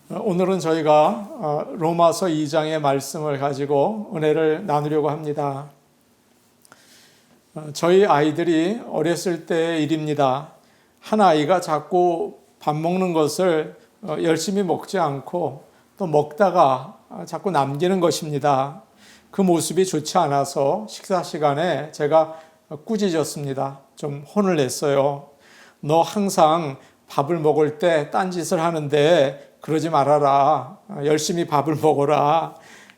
오늘은 저희가 로마서 2장의 말씀을 가지고 은혜를 나누려고 합니다. 저희 아이들이 어렸을 때의 일입니다. 한 아이가 자꾸 밥 먹는 것을 열심히 먹지 않고 또 먹다가 자꾸 남기는 것입니다. 그 모습이 좋지 않아서 식사 시간에 제가 꾸짖었습니다. 좀 혼을 냈어요. 너 항상 밥을 먹을 때 딴짓을 하는데 그러지 말아라. 열심히 밥을 먹어라.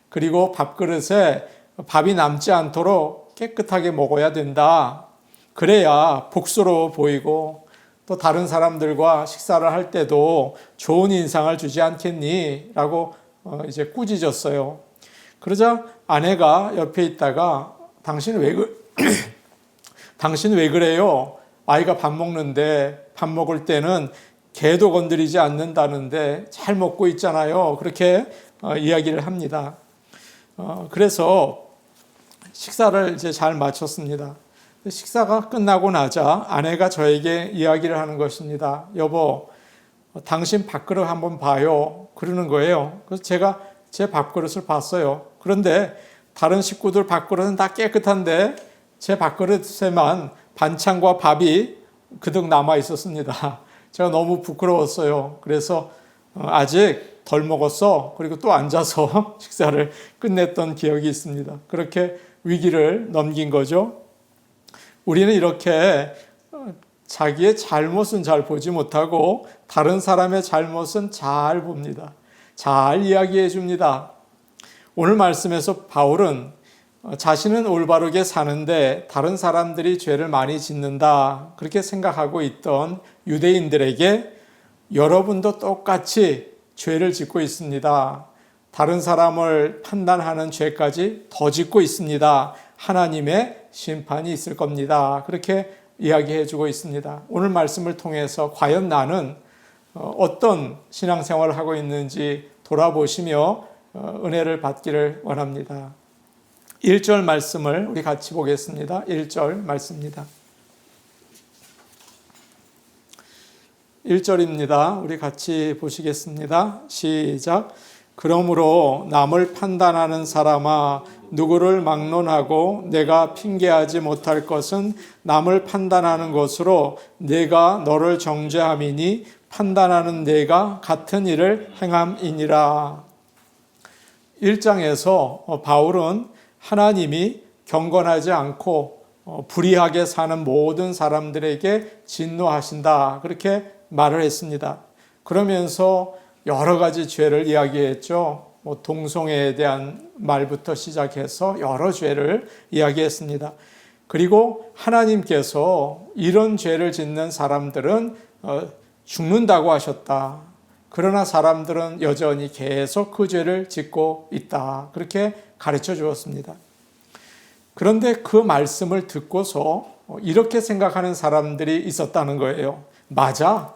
그리고 밥그릇에 밥이 남지 않도록 깨끗하게 먹어야 된다. 그래야 복스러워 보이고 또 다른 사람들과 식사를 할 때도 좋은 인상을 주지 않겠니? 라고 이제 꾸짖었어요. 그러자 아내가 옆에 있다가 당신 왜 그래요? 아이가 밥 먹는데 밥 먹을 때는 개도 건드리지 않는다는데 잘 먹고 있잖아요. 그렇게 이야기를 합니다. 그래서 식사를 이제 잘 마쳤습니다. 식사가 끝나고 나자 아내가 저에게 이야기를 하는 것입니다. 여보, 당신 밥그릇 한번 봐요. 그러는 거예요. 그래서 제가 제 밥그릇을 봤어요. 그런데 다른 식구들 밥그릇은 다 깨끗한데 제 밥그릇에만 반찬과 밥이 그득 남아 있었습니다. 제가 너무 부끄러웠어요. 그래서 아직 덜 먹었어. 그리고 또 앉아서 식사를 끝냈던 기억이 있습니다. 그렇게 위기를 넘긴 거죠. 우리는 이렇게 자기의 잘못은 잘 보지 못하고 다른 사람의 잘못은 잘 봅니다. 잘 이야기해 줍니다. 오늘 말씀에서 바울은 자신은 올바르게 사는데 다른 사람들이 죄를 많이 짓는다. 그렇게 생각하고 있던 유대인들에게 여러분도 똑같이 죄를 짓고 있습니다. 다른 사람을 판단하는 죄까지 더 짓고 있습니다. 하나님의 심판이 있을 겁니다. 그렇게 이야기해 주고 있습니다. 오늘 말씀을 통해서 과연 나는 어떤 신앙생활을 하고 있는지 돌아보시며 은혜를 받기를 원합니다. 1절 말씀을 우리 같이 보겠습니다. 1절 말씀입니다. 1절입니다. 우리 같이 보시겠습니다. 시작. 그러므로 남을 판단하는 사람아, 누구를 막론하고 내가 핑계하지 못할 것은 남을 판단하는 것으로 내가 너를 정죄함이니 판단하는 내가 같은 일을 행함이니라. 1장에서 바울은 하나님이 경건하지 않고 불의하게 사는 모든 사람들에게 진노하신다. 그렇게 말을 했습니다. 그러면서 여러 가지 죄를 이야기했죠. 동성애에 대한 말부터 시작해서 여러 죄를 이야기했습니다. 그리고 하나님께서 이런 죄를 짓는 사람들은 죽는다고 하셨다. 그러나 사람들은 여전히 계속 그 죄를 짓고 있다. 그렇게 가르쳐 주었습니다. 그런데 그 말씀을 듣고서 이렇게 생각하는 사람들이 있었다는 거예요. 맞아.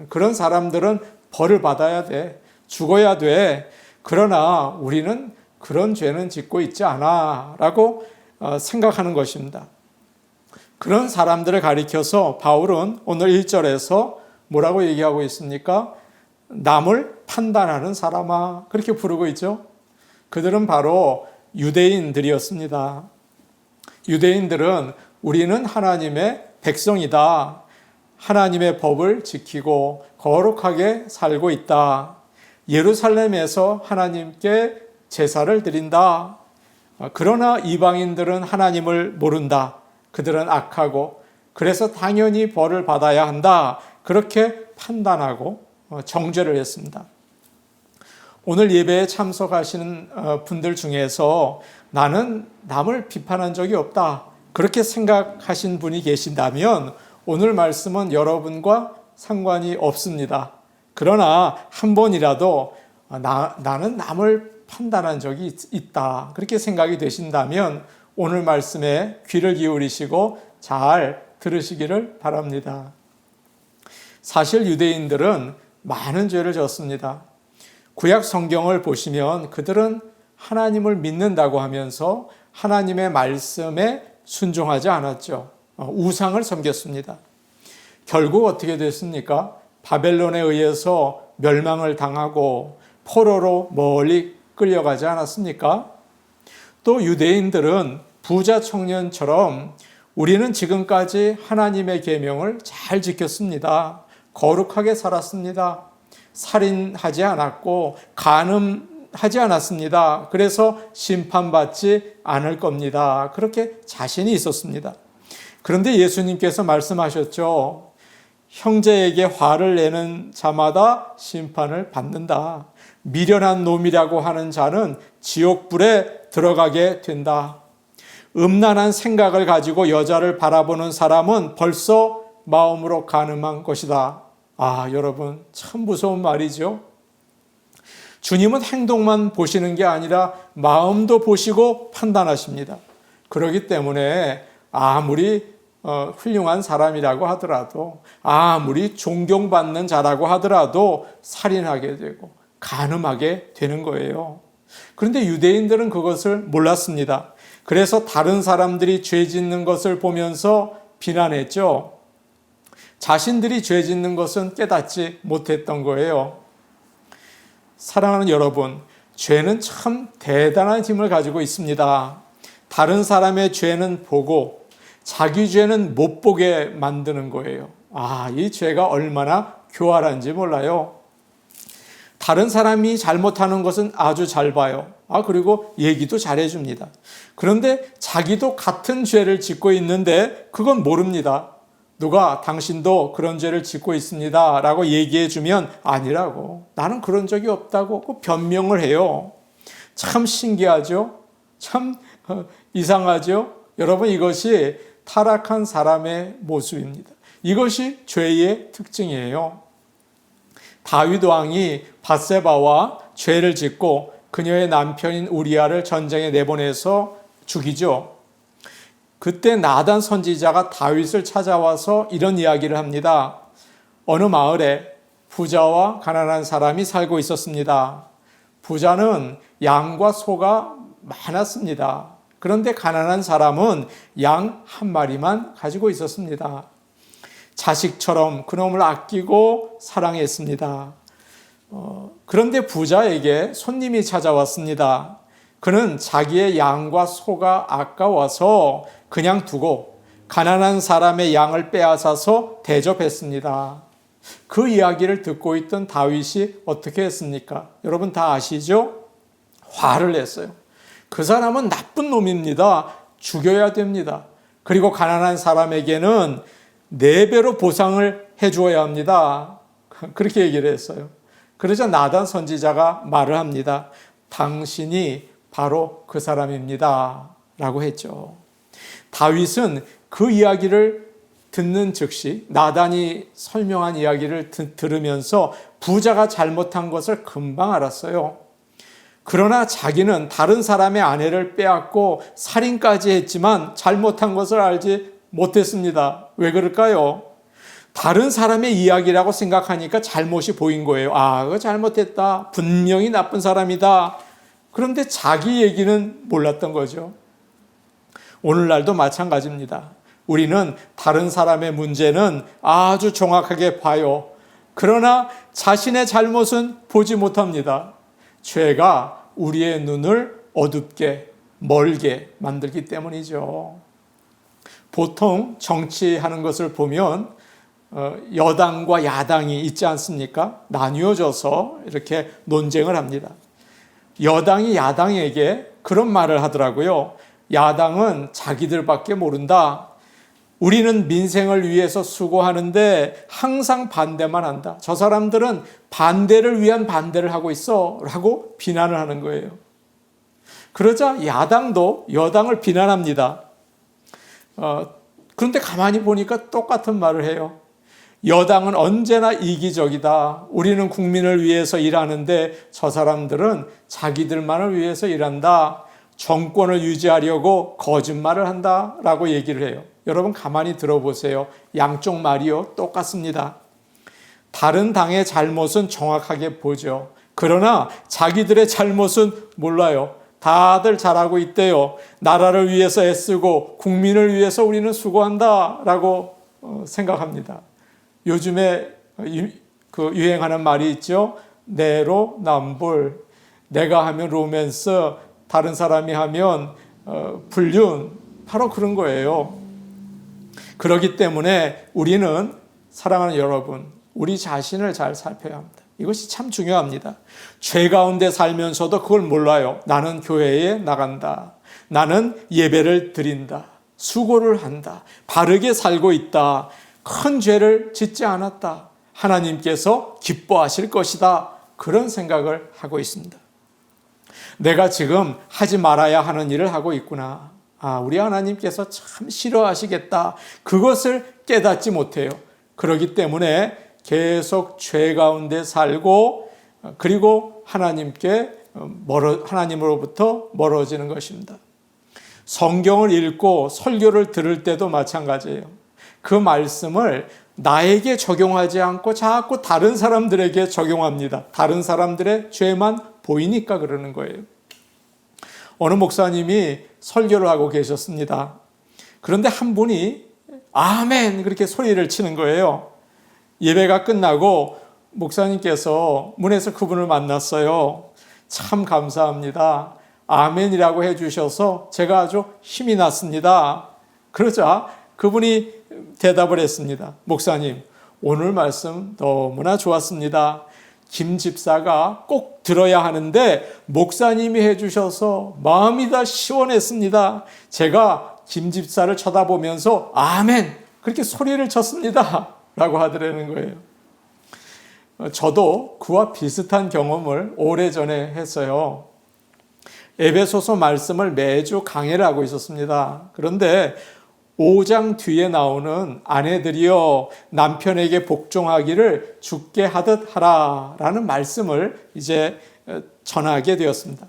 그런 사람들은 벌을 받아야 돼. 죽어야 돼. 그러나 우리는 그런 죄는 짓고 있지 않아. 라고 생각하는 것입니다. 그런 사람들을 가리켜서 바울은 오늘 1절에서 뭐라고 얘기하고 있습니까? 남을 판단하는 사람아. 그렇게 부르고 있죠. 그들은 바로 유대인들이었습니다. 유대인들은 우리는 하나님의 백성이다. 하나님의 법을 지키고 거룩하게 살고 있다. 예루살렘에서 하나님께 제사를 드린다. 그러나 이방인들은 하나님을 모른다. 그들은 악하고 그래서 당연히 벌을 받아야 한다. 그렇게 판단하고 정죄를 했습니다. 오늘 예배에 참석하시는 분들 중에서 나는 남을 비판한 적이 없다. 그렇게 생각하신 분이 계신다면 오늘 말씀은 여러분과 상관이 없습니다. 그러나 한 번이라도 나는 남을 판단한 적이 있다. 그렇게 생각이 되신다면 오늘 말씀에 귀를 기울이시고 잘 들으시기를 바랍니다. 사실 유대인들은 많은 죄를 졌습니다. 구약 성경을 보시면 그들은 하나님을 믿는다고 하면서 하나님의 말씀에 순종하지 않았죠. 우상을 섬겼습니다. 결국 어떻게 됐습니까? 바벨론에 의해서 멸망을 당하고 포로로 멀리 끌려가지 않았습니까? 또 유대인들은 부자 청년처럼 우리는 지금까지 하나님의 계명을 잘 지켰습니다. 거룩하게 살았습니다. 살인하지 않았고 간음하지 않았습니다. 그래서 심판받지 않을 겁니다. 그렇게 자신이 있었습니다. 그런데 예수님께서 말씀하셨죠. 형제에게 화를 내는 자마다 심판을 받는다. 미련한 놈이라고 하는 자는 지옥불에 들어가게 된다. 음란한 생각을 가지고 여자를 바라보는 사람은 벌써 마음으로 간음한 것이다. 여러분, 참 무서운 말이죠. 주님은 행동만 보시는 게 아니라 마음도 보시고 판단하십니다. 그렇기 때문에 아무리 훌륭한 사람이라고 하더라도, 아무리 존경받는 자라고 하더라도 살인하게 되고 간음하게 되는 거예요. 그런데 유대인들은 그것을 몰랐습니다. 그래서 다른 사람들이 죄 짓는 것을 보면서 비난했죠. 자신들이 죄 짓는 것은 깨닫지 못했던 거예요. 사랑하는 여러분, 죄는 참 대단한 힘을 가지고 있습니다. 다른 사람의 죄는 보고 자기 죄는 못 보게 만드는 거예요. 이 죄가 얼마나 교활한지 몰라요. 다른 사람이 잘못하는 것은 아주 잘 봐요. 그리고 얘기도 잘해줍니다. 그런데 자기도 같은 죄를 짓고 있는데 그건 모릅니다. 누가 당신도 그런 죄를 짓고 있습니다 라고 얘기해주면 아니라고, 나는 그런 적이 없다고 변명을 해요. 참 신기하죠? 참 이상하죠? 여러분, 이것이 타락한 사람의 모습입니다. 이것이 죄의 특징이에요. 다윗 왕이 밧세바와 죄를 짓고 그녀의 남편인 우리아를 전쟁에 내보내서 죽이죠. 그때 나단 선지자가 다윗을 찾아와서 이런 이야기를 합니다. 어느 마을에 부자와 가난한 사람이 살고 있었습니다. 부자는 양과 소가 많았습니다. 그런데 가난한 사람은 양 한 마리만 가지고 있었습니다. 자식처럼 그놈을 아끼고 사랑했습니다. 그런데 부자에게 손님이 찾아왔습니다. 그는 자기의 양과 소가 아까워서 그냥 두고 가난한 사람의 양을 빼앗아서 대접했습니다. 그 이야기를 듣고 있던 다윗이 어떻게 했습니까? 여러분 다 아시죠? 화를 냈어요. 그 사람은 나쁜 놈입니다. 죽여야 됩니다. 그리고 가난한 사람에게는 4배로 보상을 해주어야 합니다. 그렇게 얘기를 했어요. 그러자 나단 선지자가 말을 합니다. 당신이 바로 그 사람입니다 라고 했죠. 다윗은 그 이야기를 듣는 즉시 나단이 설명한 이야기를 들으면서 부자가 잘못한 것을 금방 알았어요. 그러나 자기는 다른 사람의 아내를 빼앗고 살인까지 했지만 잘못한 것을 알지 못했습니다. 왜 그럴까요? 다른 사람의 이야기라고 생각하니까 잘못이 보인 거예요. 그거 잘못했다. 분명히 나쁜 사람이다. 그런데 자기 얘기는 몰랐던 거죠. 오늘날도 마찬가지입니다. 우리는 다른 사람의 문제는 아주 정확하게 봐요. 그러나 자신의 잘못은 보지 못합니다. 죄가 우리의 눈을 어둡게, 멀게 만들기 때문이죠. 보통 정치하는 것을 보면 여당과 야당이 있지 않습니까? 나뉘어져서 이렇게 논쟁을 합니다. 여당이 야당에게 그런 말을 하더라고요. 야당은 자기들밖에 모른다. 우리는 민생을 위해서 수고하는데 항상 반대만 한다. 저 사람들은 반대를 위한 반대를 하고 있어 라고 비난을 하는 거예요. 그러자 야당도 여당을 비난합니다. 그런데 가만히 보니까 똑같은 말을 해요. 여당은 언제나 이기적이다. 우리는 국민을 위해서 일하는데 저 사람들은 자기들만을 위해서 일한다. 정권을 유지하려고 거짓말을 한다라고 얘기를 해요. 여러분 가만히 들어보세요. 양쪽 말이요 똑같습니다. 다른 당의 잘못은 정확하게 보죠. 그러나 자기들의 잘못은 몰라요. 다들 잘하고 있대요. 나라를 위해서 애쓰고 국민을 위해서 우리는 수고한다라고 생각합니다. 요즘에 유행하는 말이 있죠. 내로남불. 내가 하면 로맨스, 다른 사람이 하면 불륜. 바로 그런 거예요. 그렇기 때문에 우리는 사랑하는 여러분, 우리 자신을 잘 살펴야 합니다. 이것이 참 중요합니다. 죄 가운데 살면서도 그걸 몰라요. 나는 교회에 나간다. 나는 예배를 드린다. 수고를 한다. 바르게 살고 있다. 큰 죄를 짓지 않았다. 하나님께서 기뻐하실 것이다. 그런 생각을 하고 있습니다. 내가 지금 하지 말아야 하는 일을 하고 있구나. 우리 하나님께서 참 싫어하시겠다. 그것을 깨닫지 못해요. 그렇기 때문에 계속 죄 가운데 살고 그리고 하나님으로부터 멀어지는 것입니다. 성경을 읽고 설교를 들을 때도 마찬가지예요. 그 말씀을 나에게 적용하지 않고 자꾸 다른 사람들에게 적용합니다. 다른 사람들의 죄만 보이니까 그러는 거예요. 어느 목사님이 설교를 하고 계셨습니다. 그런데 한 분이 아멘 그렇게 소리를 치는 거예요. 예배가 끝나고 목사님께서 문에서 그분을 만났어요. 참 감사합니다. 아멘이라고 해주셔서 제가 아주 힘이 났습니다. 그러자 그분이 대답을 했습니다. 목사님, 오늘 말씀 너무나 좋았습니다. 김 집사가 꼭 들어야 하는데 목사님이 해주셔서 마음이 다 시원했습니다. 제가 김 집사를 쳐다보면서 아멘 그렇게 소리를 쳤습니다. 라고 하더라는 거예요. 저도 그와 비슷한 경험을 오래전에 했어요. 에베소서 말씀을 매주 강해를 하고 있었습니다. 그런데 5장 뒤에 나오는 아내들이여 남편에게 복종하기를 주께 하듯 하라 라는 말씀을 이제 전하게 되었습니다.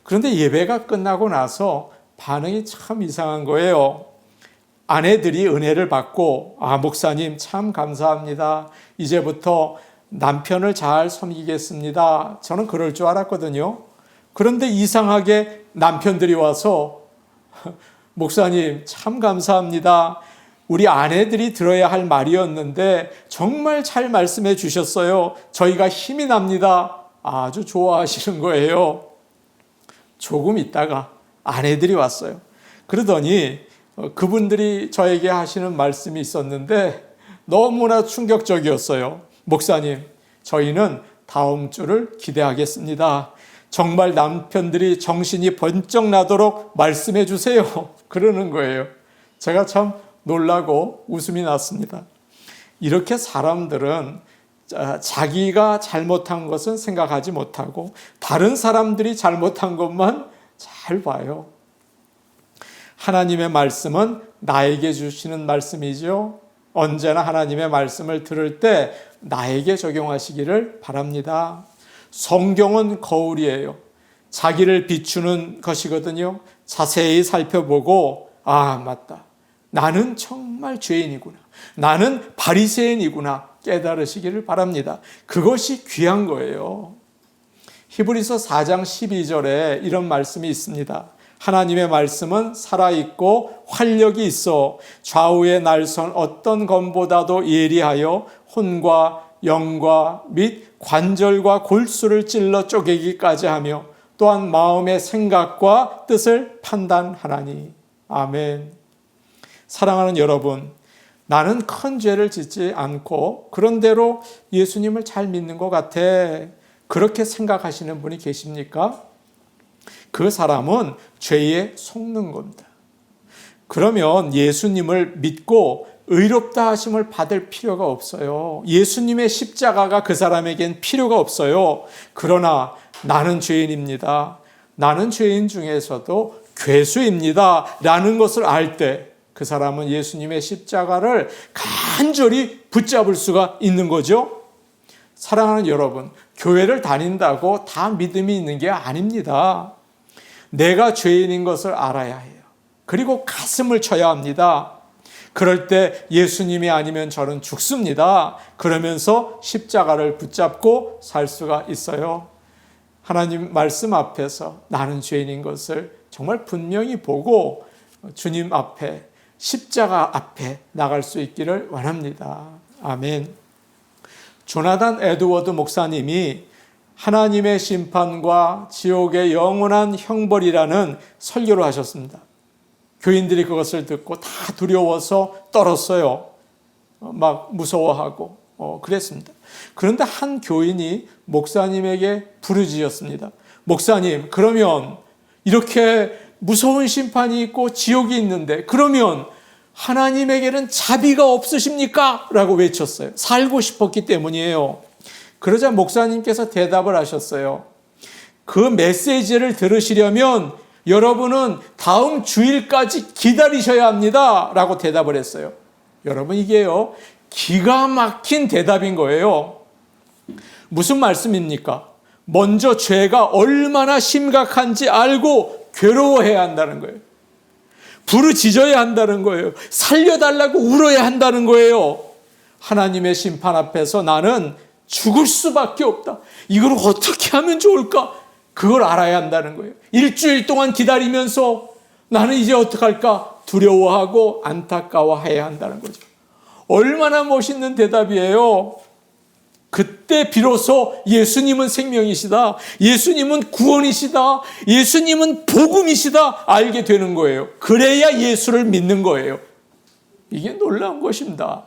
그런데 예배가 끝나고 나서 반응이 참 이상한 거예요. 아내들이 은혜를 받고 목사님 참 감사합니다. 이제부터 남편을 잘 섬기겠습니다. 저는 그럴 줄 알았거든요. 그런데 이상하게 남편들이 와서 목사님 참 감사합니다. 우리 아내들이 들어야 할 말이었는데 정말 잘 말씀해 주셨어요. 저희가 힘이 납니다. 아주 좋아하시는 거예요. 조금 있다가 아내들이 왔어요. 그러더니 그분들이 저에게 하시는 말씀이 있었는데 너무나 충격적이었어요. 목사님, 저희는 다음 주를 기대하겠습니다. 정말 남편들이 정신이 번쩍 나도록 말씀해 주세요. 그러는 거예요. 제가 참 놀라고 웃음이 났습니다. 이렇게 사람들은 자기가 잘못한 것은 생각하지 못하고 다른 사람들이 잘못한 것만 잘 봐요. 하나님의 말씀은 나에게 주시는 말씀이죠. 언제나 하나님의 말씀을 들을 때 나에게 적용하시기를 바랍니다. 성경은 거울이에요. 자기를 비추는 것이거든요. 자세히 살펴보고 맞다. 나는 정말 죄인이구나. 나는 바리새인이구나. 깨달으시기를 바랍니다. 그것이 귀한 거예요. 히브리서 4장 12절에 이런 말씀이 있습니다. 하나님의 말씀은 살아있고 활력이 있어 좌우의 날선 어떤 검보다도 예리하여 혼과 영과 및 관절과 골수를 찔러 쪼개기까지 하며 또한 마음의 생각과 뜻을 판단하나니. 아멘. 사랑하는 여러분, 나는 큰 죄를 짓지 않고 그런대로 예수님을 잘 믿는 것 같아. 그렇게 생각하시는 분이 계십니까? 그 사람은 죄에 속는 겁니다. 그러면 예수님을 믿고 의롭다 하심을 받을 필요가 없어요. 예수님의 십자가가 그 사람에겐 필요가 없어요. 그러나 나는 죄인입니다. 나는 죄인 중에서도 괴수입니다. 라는 것을 알 때 그 사람은 예수님의 십자가를 간절히 붙잡을 수가 있는 거죠. 사랑하는 여러분, 교회를 다닌다고 다 믿음이 있는 게 아닙니다. 내가 죄인인 것을 알아야 해요. 그리고 가슴을 쳐야 합니다. 그럴 때 예수님이 아니면 저는 죽습니다. 그러면서 십자가를 붙잡고 살 수가 있어요. 하나님 말씀 앞에서 나는 죄인인 것을 정말 분명히 보고 주님 앞에, 십자가 앞에 나갈 수 있기를 원합니다. 아멘. 조나단 에드워드 목사님이 하나님의 심판과 지옥의 영원한 형벌이라는 설교를 하셨습니다. 교인들이 그것을 듣고 다 두려워서 떨었어요. 막 무서워하고 그랬습니다. 그런데 한 교인이 목사님에게 부르짖었습니다. 목사님, 그러면 이렇게 무서운 심판이 있고 지옥이 있는데 그러면 하나님에게는 자비가 없으십니까? 라고 외쳤어요. 살고 싶었기 때문이에요. 그러자 목사님께서 대답을 하셨어요. 그 메시지를 들으시려면 여러분은 다음 주일까지 기다리셔야 합니다. 라고 대답을 했어요. 여러분, 이게요, 기가 막힌 대답인 거예요. 무슨 말씀입니까? 먼저 죄가 얼마나 심각한지 알고 괴로워해야 한다는 거예요. 부르짖어야 한다는 거예요. 살려달라고 울어야 한다는 거예요. 하나님의 심판 앞에서 나는 죽을 수밖에 없다. 이걸 어떻게 하면 좋을까? 그걸 알아야 한다는 거예요. 일주일 동안 기다리면서 나는 이제 어떡할까? 두려워하고 안타까워해야 한다는 거죠. 얼마나 멋있는 대답이에요. 그때 비로소 예수님은 생명이시다, 예수님은 구원이시다, 예수님은 복음이시다 알게 되는 거예요. 그래야 예수를 믿는 거예요. 이게 놀라운 것입니다.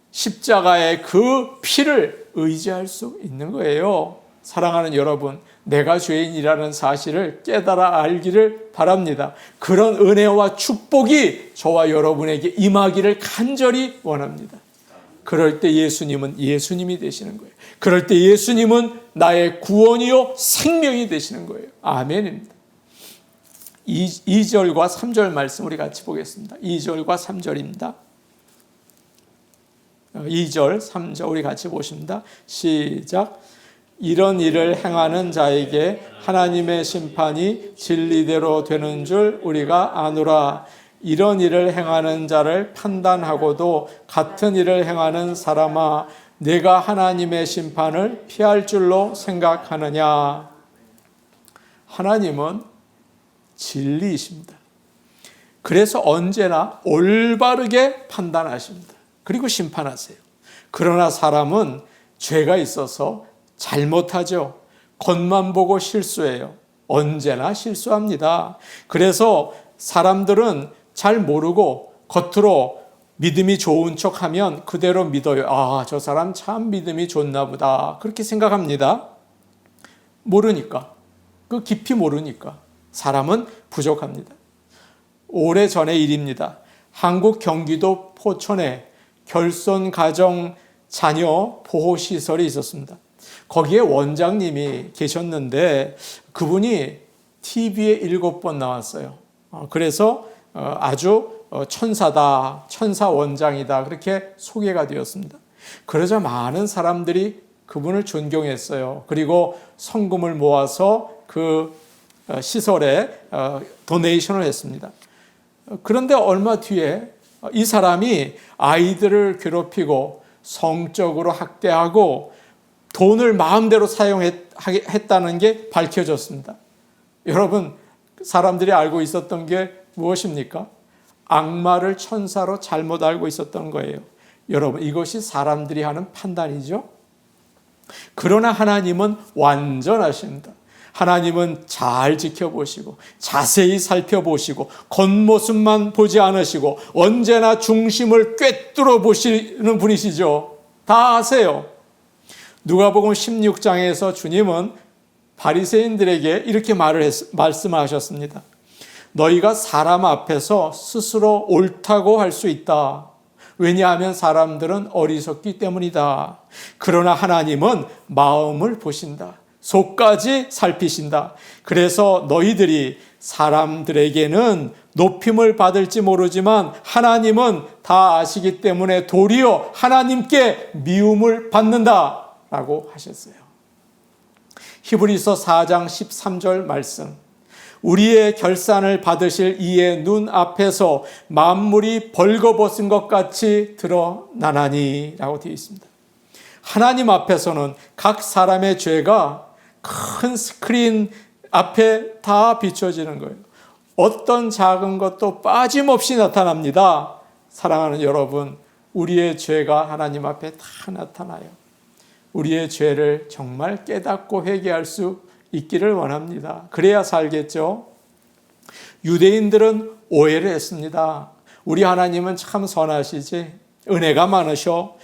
십자가의 그 피를 의지할 수 있는 거예요. 사랑하는 여러분, 내가 죄인이라는 사실을 깨달아 알기를 바랍니다. 그런 은혜와 축복이 저와 여러분에게 임하기를 간절히 원합니다. 그럴 때 예수님은 예수님이 되시는 거예요. 그럴 때 예수님은 나의 구원이요 생명이 되시는 거예요. 아멘입니다. 2절과 3절 말씀 우리 같이 보겠습니다. 2절과 3절입니다. 2절, 3절 우리 같이 보십니다. 시작. 이런 일을 행하는 자에게 하나님의 심판이 진리대로 되는 줄 우리가 아노라. 이런 일을 행하는 자를 판단하고도 같은 일을 행하는 사람아, 내가 하나님의 심판을 피할 줄로 생각하느냐. 하나님은 진리이십니다. 그래서 언제나 올바르게 판단하십니다. 그리고 심판하세요. 그러나 사람은 죄가 있어서 잘못하죠. 겉만 보고 실수해요. 언제나 실수합니다. 그래서 사람들은 잘 모르고 겉으로 믿음이 좋은 척하면 그대로 믿어요. 아, 저 사람 참 믿음이 좋나 보다. 그렇게 생각합니다. 모르니까. 그 깊이 모르니까. 사람은 부족합니다. 오래전의 일입니다. 한국 경기도 포천에 결손가정 자녀 보호시설이 있었습니다. 거기에 원장님이 계셨는데 그분이 TV에 7번 나왔어요. 그래서 아주 천사다, 천사 원장이다 그렇게 소개가 되었습니다. 그러자 많은 사람들이 그분을 존경했어요. 그리고 성금을 모아서 그 시설에 도네이션을 했습니다. 그런데 얼마 뒤에 이 사람이 아이들을 괴롭히고 성적으로 학대하고 돈을 마음대로 사용했다는 게 밝혀졌습니다. 여러분, 사람들이 알고 있었던 게 무엇입니까? 악마를 천사로 잘못 알고 있었던 거예요. 여러분, 이것이 사람들이 하는 판단이죠. 그러나 하나님은 완전하십니다. 하나님은 잘 지켜보시고 자세히 살펴보시고 겉모습만 보지 않으시고 언제나 중심을 꿰뚫어 보시는 분이시죠. 다 아세요. 누가복음 16장에서 주님은 바리새인들에게 이렇게 말씀하셨습니다. 너희가 사람 앞에서 스스로 옳다고 할 수 있다. 왜냐하면 사람들은 어리석기 때문이다. 그러나 하나님은 마음을 보신다. 속까지 살피신다. 그래서 너희들이 사람들에게는 높임을 받을지 모르지만 하나님은 다 아시기 때문에 도리어 하나님께 미움을 받는다 라고 하셨어요. 히브리서 4장 13절 말씀. 우리의 결산을 받으실 이의 눈 앞에서 만물이 벌거벗은 것 같이 드러나나니 라고 되어 있습니다. 하나님 앞에서는 각 사람의 죄가 큰 스크린 앞에 다 비춰지는 거예요. 어떤 작은 것도 빠짐없이 나타납니다. 사랑하는 여러분, 우리의 죄가 하나님 앞에 다 나타나요. 우리의 죄를 정말 깨닫고 회개할 수 있기를 원합니다. 그래야 살겠죠. 유대인들은 오해를 했습니다. 우리 하나님은 참 선하시지, 은혜가 많으셔.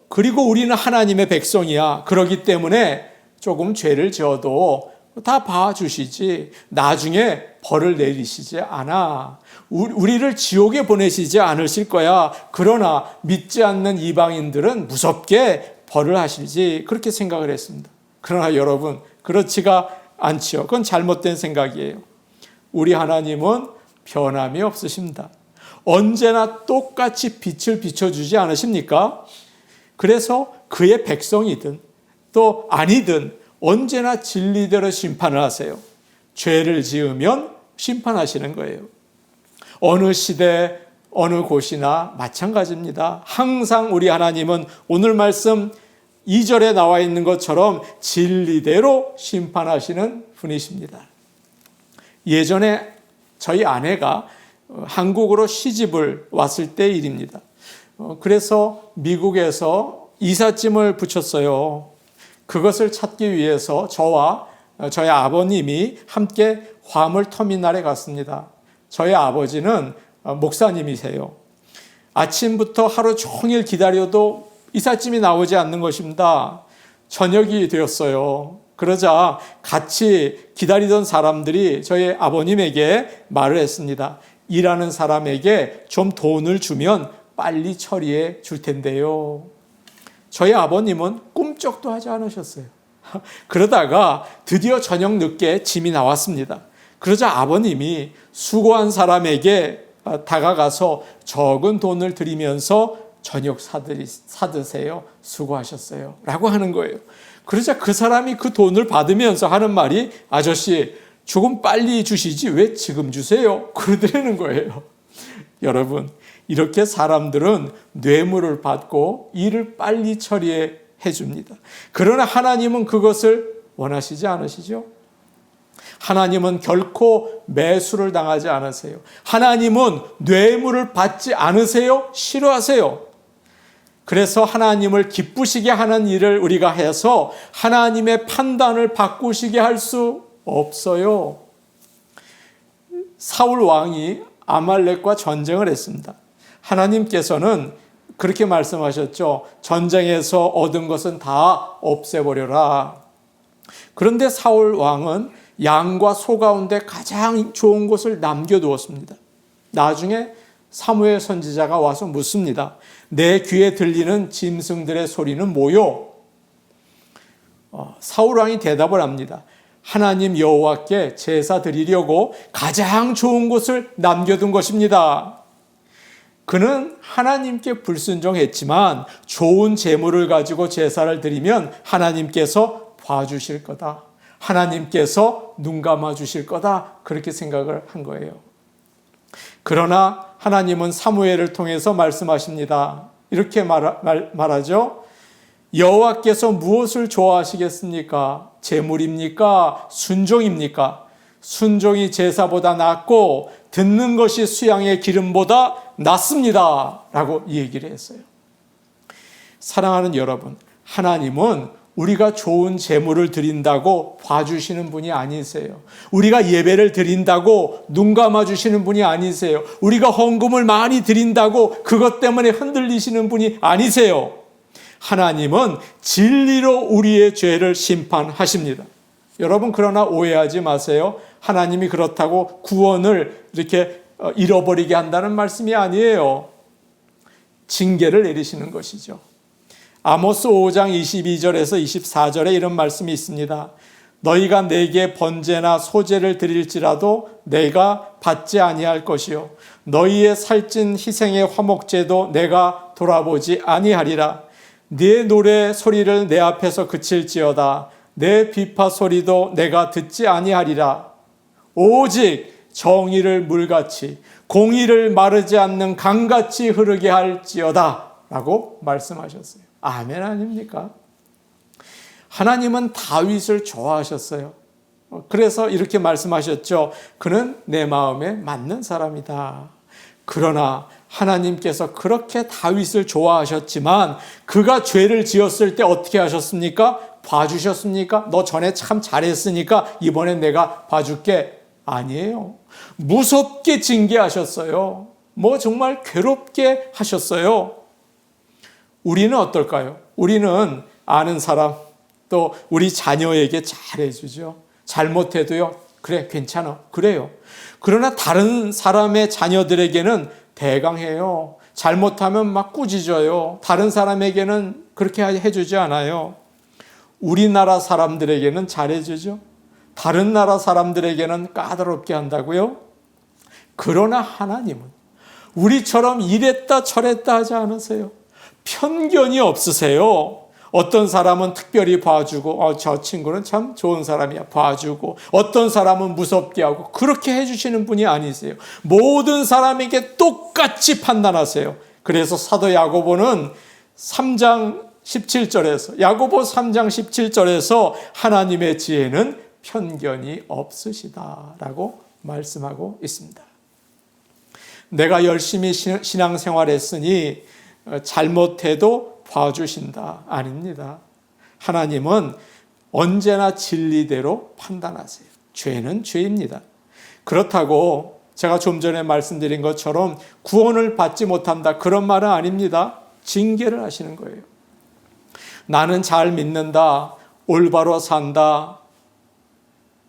그리고 우리는 하나님의 백성이야. 그러기 때문에 조금 죄를 지어도 다 봐주시지, 나중에 벌을 내리시지 않아. 우리를 지옥에 보내시지 않으실 거야. 그러나 믿지 않는 이방인들은 무섭게 벌을 하시지, 그렇게 생각을 했습니다. 그러나 여러분, 그렇지가 않지요. 그건 잘못된 생각이에요. 우리 하나님은 변함이 없으십니다. 언제나 똑같이 빛을 비춰주지 않으십니까? 그래서 그의 백성이든 또 아니든 언제나 진리대로 심판을 하세요. 죄를 지으면 심판하시는 거예요. 어느 시대, 어느 곳이나 마찬가지입니다. 항상 우리 하나님은 오늘 말씀 2절에 나와 있는 것처럼 진리대로 심판하시는 분이십니다. 예전에 저희 아내가 한국으로 시집을 왔을 때 일입니다. 그래서 미국에서 이삿짐을 붙였어요. 그것을 찾기 위해서 저와 저희 아버님이 함께 화물터미널에 갔습니다. 저희 아버지는 목사님이세요. 아침부터 하루 종일 기다려도 이삿짐이 나오지 않는 것입니다. 저녁이 되었어요. 그러자 같이 기다리던 사람들이 저희 아버님에게 말을 했습니다. 일하는 사람에게 좀 돈을 주면 빨리 처리해 줄 텐데요. 저희 아버님은 꿈쩍도 하지 않으셨어요. 그러다가 드디어 저녁 늦게 짐이 나왔습니다. 그러자 아버님이 수고한 사람에게 다가가서 적은 돈을 드리면서 저녁 사드세요. 수고하셨어요. 라고 하는 거예요. 그러자 그 사람이 그 돈을 받으면서 하는 말이, 아저씨, 조금 빨리 주시지 왜 지금 주세요? 그러더라는 거예요. 여러분, 이렇게 사람들은 뇌물을 받고 일을 빨리 처리해 줍니다. 그러나 하나님은 그것을 원하시지 않으시죠? 하나님은 결코 매수를 당하지 않으세요. 하나님은 뇌물을 받지 않으세요? 싫어하세요. 그래서 하나님을 기쁘시게 하는 일을 우리가 해서 하나님의 판단을 바꾸시게 할 수 없어요. 사울 왕이 아말렉과 전쟁을 했습니다. 하나님께서는 그렇게 말씀하셨죠. 전쟁에서 얻은 것은 다 없애버려라. 그런데 사울 왕은 양과 소 가운데 가장 좋은 것을 남겨두었습니다. 나중에 사무엘 선지자가 와서 묻습니다. 내 귀에 들리는 짐승들의 소리는 뭐요? 사울 왕이 대답을 합니다. 하나님 여호와께 제사 드리려고 가장 좋은 것을 남겨둔 것입니다. 그는 하나님께 불순종했지만 좋은 재물을 가지고 제사를 드리면 하나님께서 봐주실 거다. 하나님께서 눈 감아 주실 거다. 그렇게 생각을 한 거예요. 그러나 하나님은 사무엘을 통해서 말씀하십니다. 이렇게 말하죠. 여호와께서 무엇을 좋아하시겠습니까? 재물입니까? 순종입니까? 순종이 제사보다 낫고 듣는 것이 수양의 기름보다 낫습니다. 라고 얘기를 했어요. 사랑하는 여러분, 하나님은 우리가 좋은 재물을 드린다고 봐주시는 분이 아니세요. 우리가 예배를 드린다고 눈 감아주시는 분이 아니세요. 우리가 헌금을 많이 드린다고 그것 때문에 흔들리시는 분이 아니세요. 하나님은 진리로 우리의 죄를 심판하십니다. 여러분, 그러나 오해하지 마세요. 하나님이 그렇다고 구원을 이렇게 잃어버리게 한다는 말씀이 아니에요. 징계를 내리시는 것이죠. 아모스 5장 22절에서 24절에 이런 말씀이 있습니다. 너희가 내게 번제나 소제를 드릴지라도 내가 받지 아니할 것이요 너희의 살찐 희생의 화목제도 내가 돌아보지 아니하리라. 네 노래 소리를 내 앞에서 그칠지어다. 내 비파 소리도 내가 듣지 아니하리라. 오직 정의를 물같이 공의를 마르지 않는 강같이 흐르게 할지어다. 라고 말씀하셨어요. 아멘 아닙니까? 하나님은 다윗을 좋아하셨어요. 그래서 이렇게 말씀하셨죠. 그는 내 마음에 맞는 사람이다. 그러나 하나님께서 그렇게 다윗을 좋아하셨지만 그가 죄를 지었을 때 어떻게 하셨습니까? 봐주셨습니까? 너 전에 참 잘했으니까 이번엔 내가 봐줄게. 아니에요. 무섭게 징계하셨어요. 정말 괴롭게 하셨어요. 우리는 어떨까요? 우리는 아는 사람, 또 우리 자녀에게 잘해주죠. 잘못해도요, 그래, 괜찮아. 그래요. 그러나 다른 사람의 자녀들에게는 배강해요. 잘못하면 막 꾸짖어요. 다른 사람에게는 그렇게 해주지 않아요. 우리나라 사람들에게는 잘해주죠. 다른 나라 사람들에게는 까다롭게 한다고요? 그러나 하나님은 우리처럼 이랬다 저랬다 하지 않으세요. 편견이 없으세요. 어떤 사람은 특별히 봐주고 저 친구는 참 좋은 사람이야 봐주고, 어떤 사람은 무섭게 하고, 그렇게 해주시는 분이 아니세요. 모든 사람에게 똑같이 판단하세요. 그래서 사도 야고보는 3장 17절에서 야고보 3장 17절에서 하나님의 지혜는 편견이 없으시다라고 말씀하고 있습니다. 내가 열심히 신앙생활했으니 잘못해도 봐주신다. 아닙니다. 하나님은 언제나 진리대로 판단하세요. 죄는 죄입니다. 그렇다고 제가 좀 전에 말씀드린 것처럼 구원을 받지 못한다, 그런 말은 아닙니다. 징계를 하시는 거예요. 나는 잘 믿는다, 올바로 산다.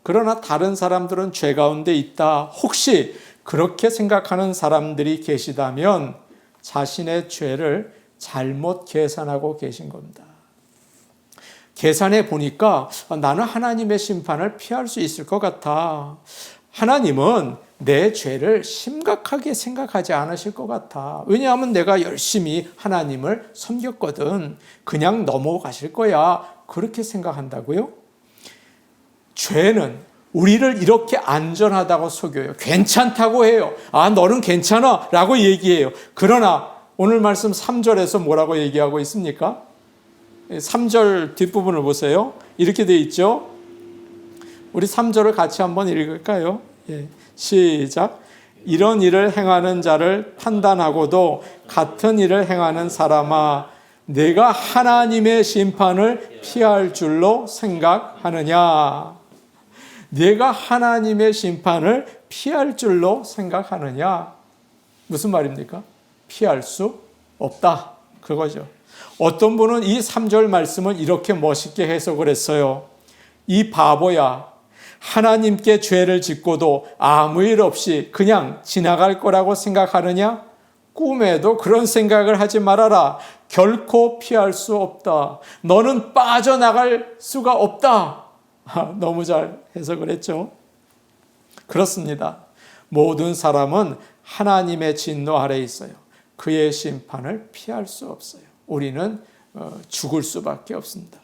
그러나 다른 사람들은 죄 가운데 있다. 혹시 그렇게 생각하는 사람들이 계시다면 자신의 죄를 잘못 계산하고 계신 겁니다. 계산해 보니까 나는 하나님의 심판을 피할 수 있을 것 같아. 하나님은 내 죄를 심각하게 생각하지 않으실 것 같아. 왜냐하면 내가 열심히 하나님을 섬겼거든. 그냥 넘어가실 거야. 그렇게 생각한다고요? 죄는 우리를 이렇게 안전하다고 속여요. 괜찮다고 해요. 너는 괜찮아 라고 얘기해요. 그러나 오늘 말씀 3절에서 뭐라고 얘기하고 있습니까? 3절 뒷부분을 보세요. 이렇게 돼 있죠. 우리 3절을 같이 한번 읽을까요? 시작. 이런 일을 행하는 자를 판단하고도 같은 일을 행하는 사람아, 내가 하나님의 심판을 피할 줄로 생각하느냐? 내가 하나님의 심판을 피할 줄로 생각하느냐? 무슨 말입니까? 피할 수 없다. 그거죠. 어떤 분은 이 3절 말씀을 이렇게 멋있게 해석을 했어요. 이 바보야, 하나님께 죄를 짓고도 아무 일 없이 그냥 지나갈 거라고 생각하느냐? 꿈에도 그런 생각을 하지 말아라. 결코 피할 수 없다. 너는 빠져나갈 수가 없다. 너무 잘 해석을 했죠. 그렇습니다. 모든 사람은 하나님의 진노 아래에 있어요. 그의 심판을 피할 수 없어요. 우리는 죽을 수밖에 없습니다.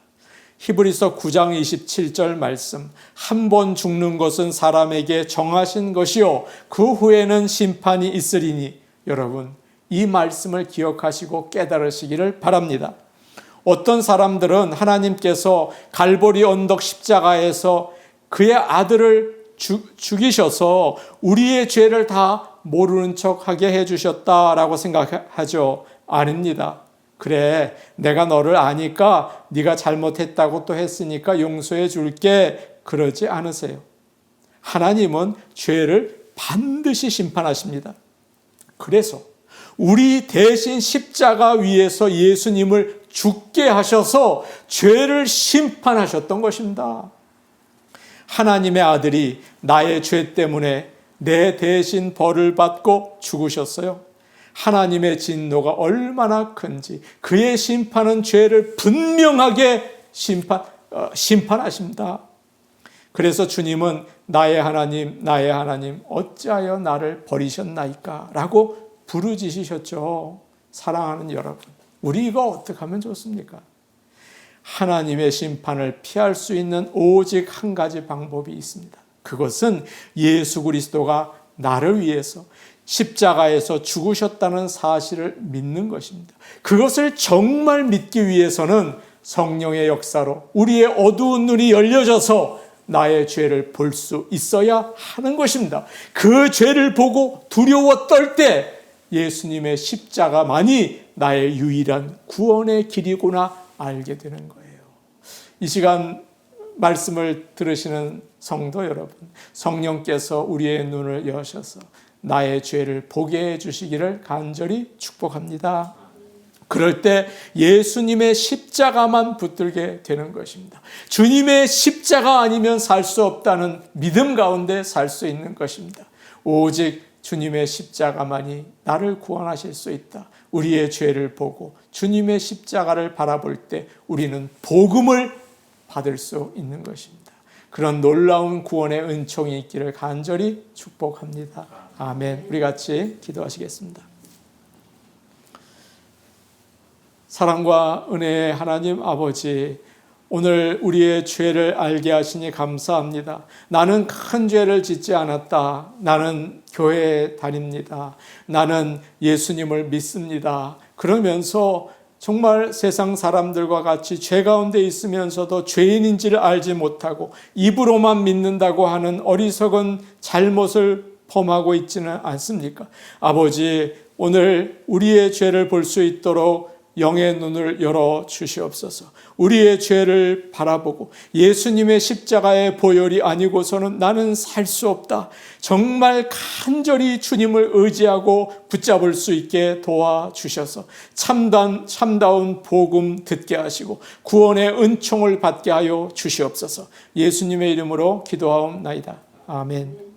히브리서 9장 27절 말씀, 한 번 죽는 것은 사람에게 정하신 것이요 그 후에는 심판이 있으리니. 여러분, 이 말씀을 기억하시고 깨달으시기를 바랍니다. 어떤 사람들은 하나님께서 갈보리 언덕 십자가에서 그의 아들을 죽이셔서 우리의 죄를 다 모르는 척하게 해주셨다라고 생각하죠. 아닙니다. 그래, 내가 너를 아니까 네가 잘못했다고 또 했으니까 용서해 줄게. 그러지 않으세요. 하나님은 죄를 반드시 심판하십니다. 그래서 우리 대신 십자가 위에서 예수님을 죽게 하셔서 죄를 심판하셨던 것입니다. 하나님의 아들이 나의 죄 때문에 내 대신 벌을 받고 죽으셨어요. 하나님의 진노가 얼마나 큰지, 그의 심판은 죄를 분명하게 심판하십니다. 그래서 주님은 나의 하나님 어찌하여 나를 버리셨나이까 라고 부르짖으셨죠. 사랑하는 여러분, 우리가 어떻게 하면 좋습니까? 하나님의 심판을 피할 수 있는 오직 한 가지 방법이 있습니다. 그것은 예수 그리스도가 나를 위해서 십자가에서 죽으셨다는 사실을 믿는 것입니다. 그것을 정말 믿기 위해서는 성령의 역사로 우리의 어두운 눈이 열려져서 나의 죄를 볼 수 있어야 하는 것입니다. 그 죄를 보고 두려워 떨 때 예수님의 십자가만이 나의 유일한 구원의 길이구나 알게 되는 거예요. 이 시간 말씀을 들으시는 성도 여러분, 성령께서 우리의 눈을 여셔서 나의 죄를 보게 해주시기를 간절히 축복합니다. 그럴 때 예수님의 십자가만 붙들게 되는 것입니다. 주님의 십자가 아니면 살 수 없다는 믿음 가운데 살 수 있는 것입니다. 오직 주님의 십자가만이 나를 구원하실 수 있다. 우리의 죄를 보고 주님의 십자가를 바라볼 때 우리는 복음을 받을 수 있는 것입니다. 그런 놀라운 구원의 은총이 있기를 간절히 축복합니다. 아멘. 우리 같이 기도하시겠습니다. 사랑과 은혜의 하나님 아버지, 오늘 우리의 죄를 알게 하시니 감사합니다. 나는 큰 죄를 짓지 않았다. 나는 교회에 다닙니다. 나는 예수님을 믿습니다. 그러면서 정말 세상 사람들과 같이 죄 가운데 있으면서도 죄인인지를 알지 못하고 입으로만 믿는다고 하는 어리석은 잘못을 범하고 있지는 않습니까? 아버지, 오늘 우리의 죄를 볼 수 있도록 영의 눈을 열어 주시옵소서. 우리의 죄를 바라보고 예수님의 십자가의 보혈이 아니고서는 나는 살 수 없다. 정말 간절히 주님을 의지하고 붙잡을 수 있게 도와주셔서 참다운 복음 듣게 하시고 구원의 은총을 받게 하여 주시옵소서. 예수님의 이름으로 기도하옵나이다. 아멘.